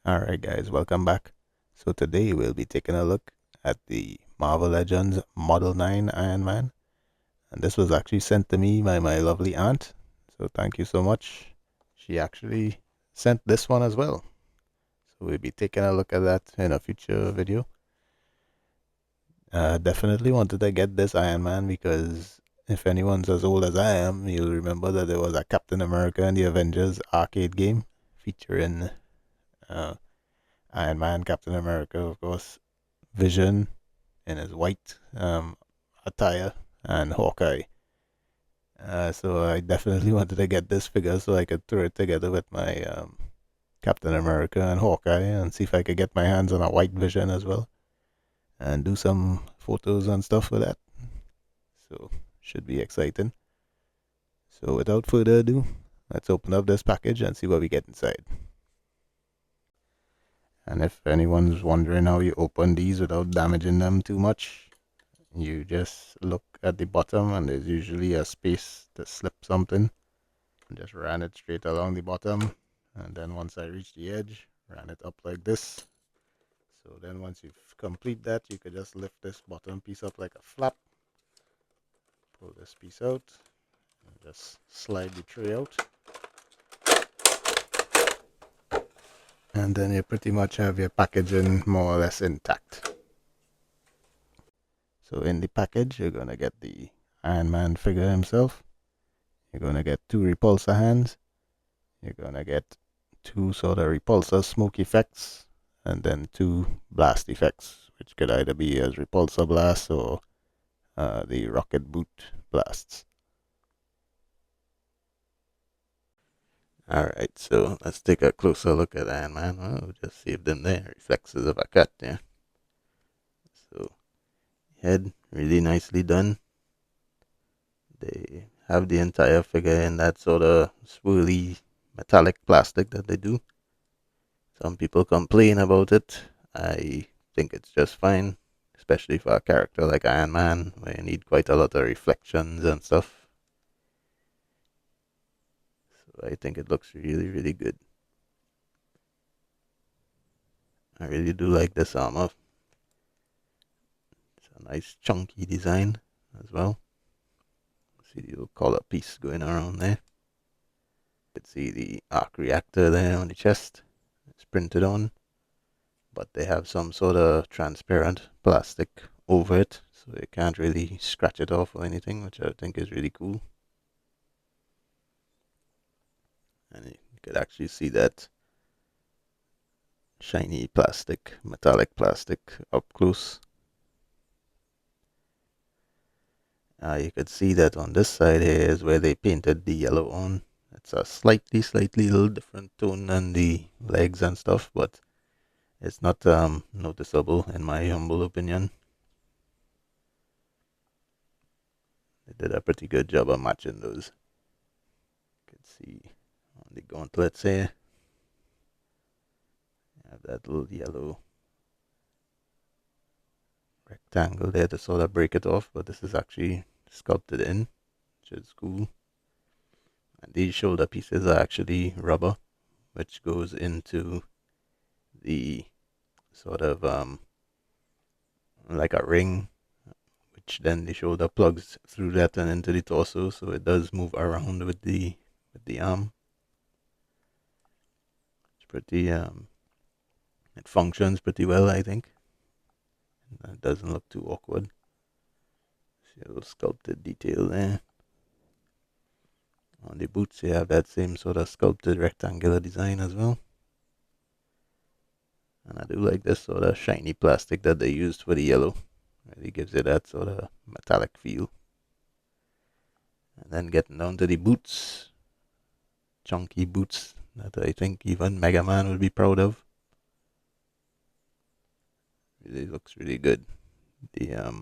Alright guys, welcome back. So today we'll be taking a look at the Marvel Legends Model 9 Iron Man. And this was actually sent to me by my lovely aunt. So thank you so much. She actually sent this one as well. So we'll be taking a look at that in a future video. Definitely wanted to get this Iron Man because if anyone's as old as I am, you'll remember that there was a Captain America and the Avengers arcade game featuring uh, Iron Man, Captain America, of course, Vision in his white attire, and Hawkeye. So I definitely wanted to get this figure so I could throw it together with my Captain America and Hawkeye and see if I could get my hands on a white Vision as well and do some photos and stuff with that. So should be exciting. So without further ado, let's open up this package and see what we get inside. And if anyone's wondering how you open these without damaging them too much, you just look at the bottom and there's usually a space to slip something. And just ran it straight along the bottom, and then once I reached the edge, ran it up like this. So then once you complete that, you could just lift this bottom piece up like a flap, pull this piece out, and just slide the tray out. And then you pretty much have your packaging more or less intact. So in the package, you're going to get the Iron Man figure himself. You're going to get 2 repulsor hands. You're going to get 2 sort of repulsor smoke effects. And then 2 blast effects, which could either be as repulsor blasts or the rocket boot blasts. Alright, so let's take a closer look at Iron Man. Oh, just saved in there. Reflexes of a cat, yeah. So, head, really nicely done. They have the entire figure in that sort of swirly metallic plastic that they do. Some people complain about it. I think it's just fine, especially for a character like Iron Man, where you need quite a lot of reflections and stuff. So I think it looks really, really good. I really do like this armor. It's a nice chunky design as well. See the little collar piece going around there. You can see the arc reactor there on the chest. It's printed on, but they have some sort of transparent plastic over it, so you can't really scratch it off or anything, which I think is really cool. And you could actually see that shiny plastic, metallic plastic up close. You could see that on this side here is where they painted the yellow on. It's a slightly little different tone than the legs and stuff, but it's not noticeable in my humble opinion. They did a pretty good job of matching those. You can see on the gauntlets here, you have that little yellow rectangle there to sort of break it off, but this is actually sculpted in, which is cool. And these shoulder pieces are actually rubber, which goes into the sort of like a ring, which then the shoulder plugs through that and into the torso, so it does move around with the arm. It's pretty it functions pretty well, I think. It doesn't look too awkward. See a little sculpted detail there. On the boots you have that same sort of sculpted rectangular design as well. And I do like this sort of shiny plastic that they used for the yellow. Really gives it that sort of metallic feel. And then getting down to the boots. Chunky boots that I think even Mega Man would be proud of. Really looks really good. I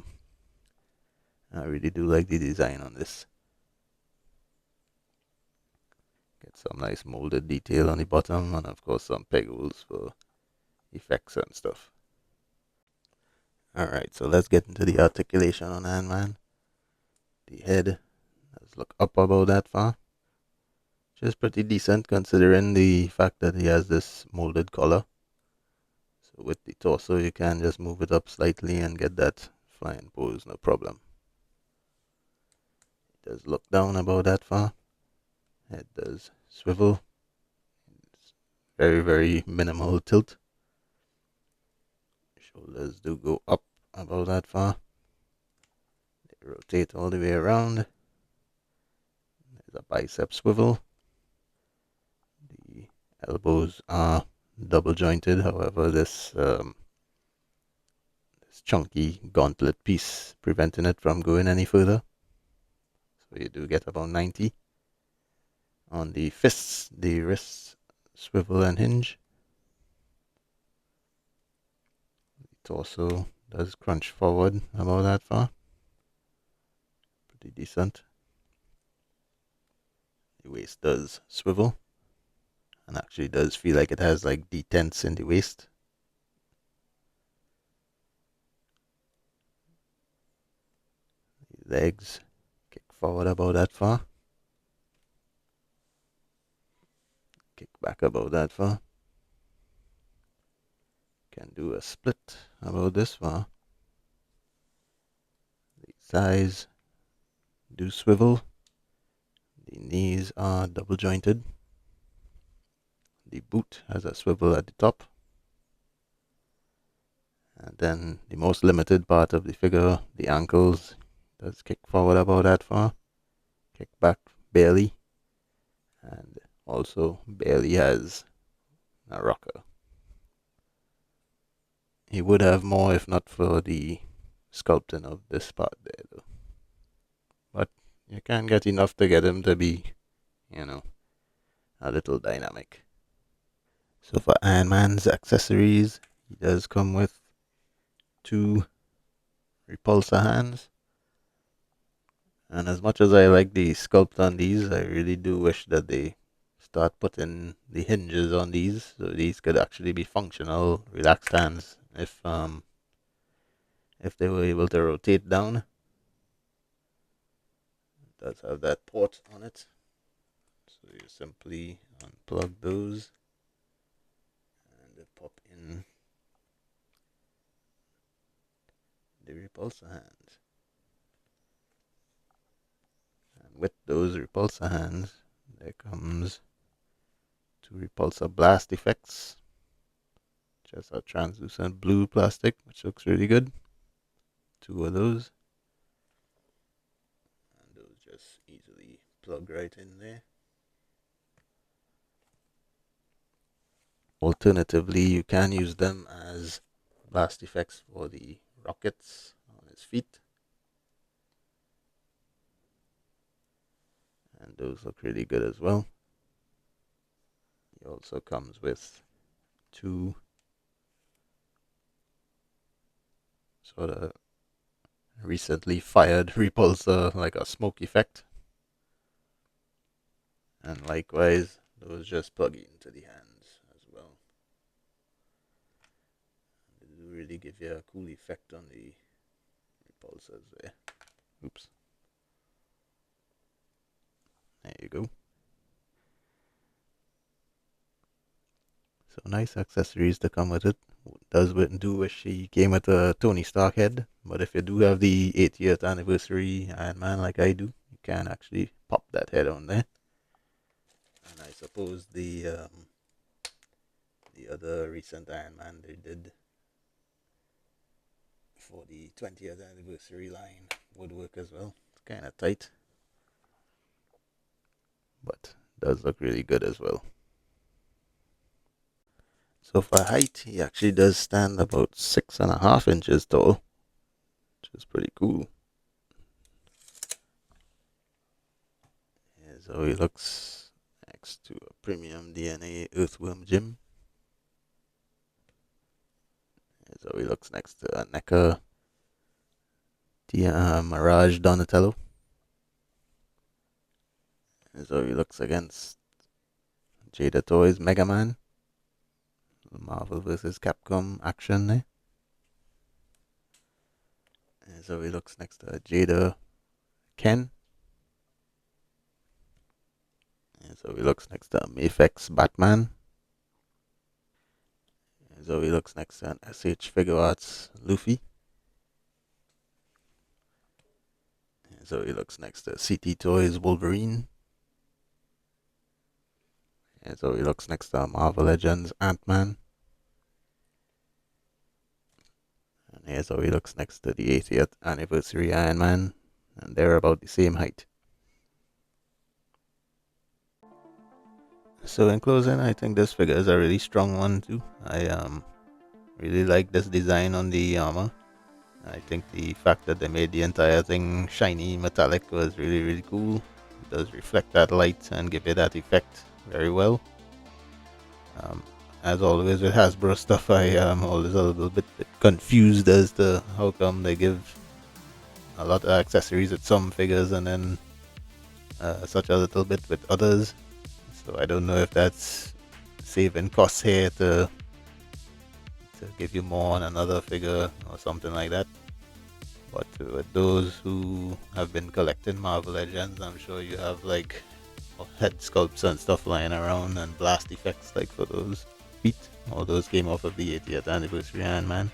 really do like the design on this. Get some nice molded detail on the bottom, and of course some peg holes for effects and stuff. Alright, so let's get into the articulation on Iron Man. The head does look up about that far, which is pretty decent considering the fact that he has this molded collar. So with the torso, you can just move it up slightly and get that flying pose, no problem. It does look down about that far. It does swivel. It's very, very minimal tilt. Shoulders do go up about that far. They rotate all the way around. There's a bicep swivel. The elbows are double jointed, however, this chunky gauntlet piece preventing it from going any further. So you do get about 90. On the fists, the wrists swivel and hinge. The torso does crunch forward about that far. Pretty decent. The waist does swivel and actually does feel like it has like detents in the waist. The legs kick forward about that far. Kick back about that far. Can do a split about this far. The thighs do swivel. The knees are double jointed. The boot has a swivel at the top. And then the most limited part of the figure, the ankles, does kick forward about that far. Kick back barely. And also barely has a rocker. He would have more if not for the sculpting of this part there though. But you can get enough to get him to be, a little dynamic. So for Iron Man's accessories, he does come with 2 repulsor hands. And as much as I like the sculpt on these, I really do wish that they start putting the hinges on these, so these could actually be functional relaxed hands if they were able to rotate down. It does have that port on it, so you simply unplug those and pop in the repulsor hands. And with those repulsor hands, there comes 2 repulsor blast effects. Just a translucent blue plastic, which looks really good. 2 of those. And those just easily plug right in there. Alternatively, you can use them as blast effects for the rockets on his feet. And those look really good as well. He also comes with 2 sort of recently fired repulsor, like a smoke effect. And likewise, those just plug into the hands as well. They do really give you a cool effect on the repulsors there. Oops. There you go. So nice accessories to come with it. Does do wish she came with a Tony Stark head, but if you do have the 80th anniversary Iron Man like I do, you can actually pop that head on there. And I suppose the other recent Iron Man they did for the 20th anniversary line would work as well. It's kind of tight, but does look really good as well. So for height, he actually does stand about 6.5 inches tall, which is pretty cool. Here's how he looks next to a premium DNA Earthworm Jim. Here's how he looks next to a NECA Mirage Donatello. Here's how he looks against Jada Toys Mega Man. Marvel vs. Capcom action there. Here's how he looks next to a Jada Ken. Here's how he looks next to a Mafex Batman. So he looks next to an SH Figure Arts Luffy. So he looks next to CT Toys Wolverine. And so he looks next to Marvel Legends Ant-Man. And here's how he looks next to the 80th anniversary Iron Man. And they're about the same height. So in closing, I think this figure is a really strong one too. I really like this design on the armor. I think the fact that they made the entire thing shiny metallic was really cool. It does reflect that light and give it that effect very well. As always with Hasbro stuff, I am always a little bit confused as to how come they give a lot of accessories with some figures and then such a little bit with others. So I don't know if that's saving costs here to give you more on another figure or something like that. But with those who have been collecting Marvel Legends, I'm sure you have like head sculpts and stuff lying around and blast effects like for those feet. All those came off of the 80th anniversary Iron Man.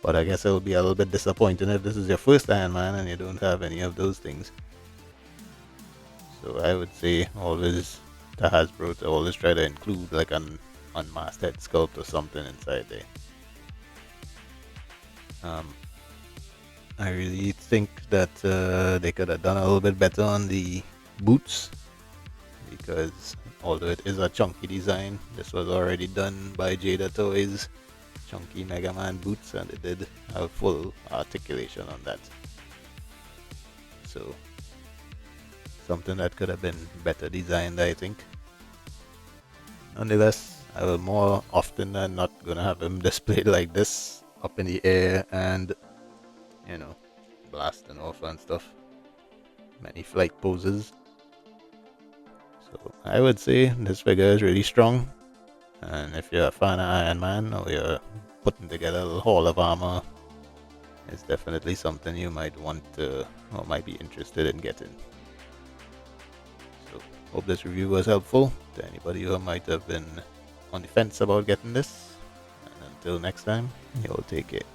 But I guess it'll be a little bit disappointing if this is your first Iron Man and you don't have any of those things. So I would say always to Hasbro to always try to include like an unmasked head sculpt or something inside there. I really think that they could have done a little bit better on the boots, because although it is a chunky design, this was already done by Jada Toys chunky Mega Man boots, and they did have full articulation on that. So something that could have been better designed, I think. Nonetheless, I will more often than not gonna have him displayed like this, up in the air and, you know, blasting off and stuff. Many flight poses. So I would say this figure is really strong. And if you're a fan of Iron Man or you're putting together a little haul of armor, it's definitely something you might want to or might be interested in getting. So hope this review was helpful to anybody who might have been on the fence about getting this. And until next time, you'll take it.